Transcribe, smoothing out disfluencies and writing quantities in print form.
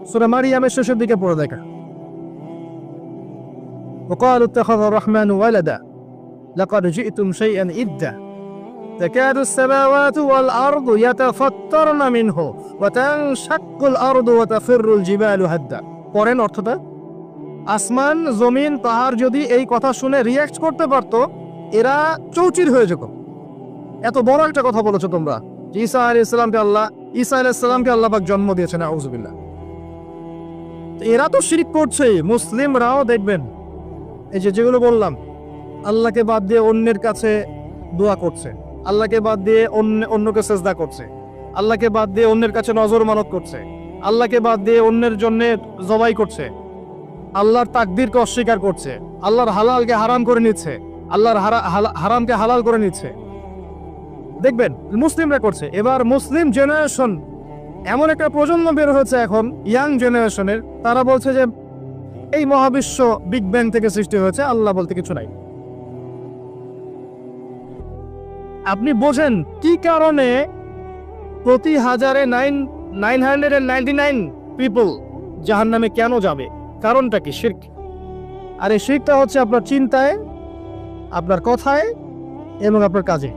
সূরা মারিয়ামের শেষের দিকে পড়ে দেখা। وقالوا اتخذ الرحمن ولدا لقد جئتم شيئا إدا تكاد السماوات والأرض يتفطرن منه وتنشق الأرض وتخر الجبال هدا। পড়েন অর্থটা। আসমান জমিন পাহাড় যদি এই কথা শুনে রিঅ্যাক্ট করতে পারতো, এরা চৌচির হয়ে যেত। এত বড় একটা কথা বলেছো তোমরা, ঈসা আলাইহিস সালামকে আল্লাহ পাক জন্ম দিয়েছেন, আউযুবিল্লাহ। এরা তো শিরক করছে। মুসলিমরাও দেখবেন এই যেগুলো বললাম, আল্লাহকে বাদ দিয়ে অন্যের কাছে দোয়া করছে, আল্লাহকে বাদ দিয়ে অন্যকে সেজদা করছে, আল্লাহকে বাদ দিয়ে অন্যের কাছে নজর মানত করছে, আল্লাহকে বাদ দিয়ে অন্যের জন্য জবাই করছে, আল্লাহর তাকদীরকে অস্বীকার করছে, আল্লাহর হালালকে হারাম করে নিচ্ছে, আল্লাহর হারামকে হালাল করে নিচ্ছে। দেখবেন মুসলিমরা করছে। এবার মুসলিম জেনারেশন, এমন একটা প্রজন্ম বের হচ্ছে এখন, ইয়াং জেনারেশনের, তারা বলছে যে এই মহাবিশ্ব বিগ ব্যাং থেকে সৃষ্টি হয়েছে, আল্লাহ বলতে কিছু নাই। আপনি বোঝেন কি কারণে প্রতি হাজারে 999 পিপল জাহান্নামে কেন যাবে? কারণটা কি? শিরক। আর এই শিরকটা হচ্ছে আপনার চিন্তায়, আপনার কথায় এবং আপনার কাজে।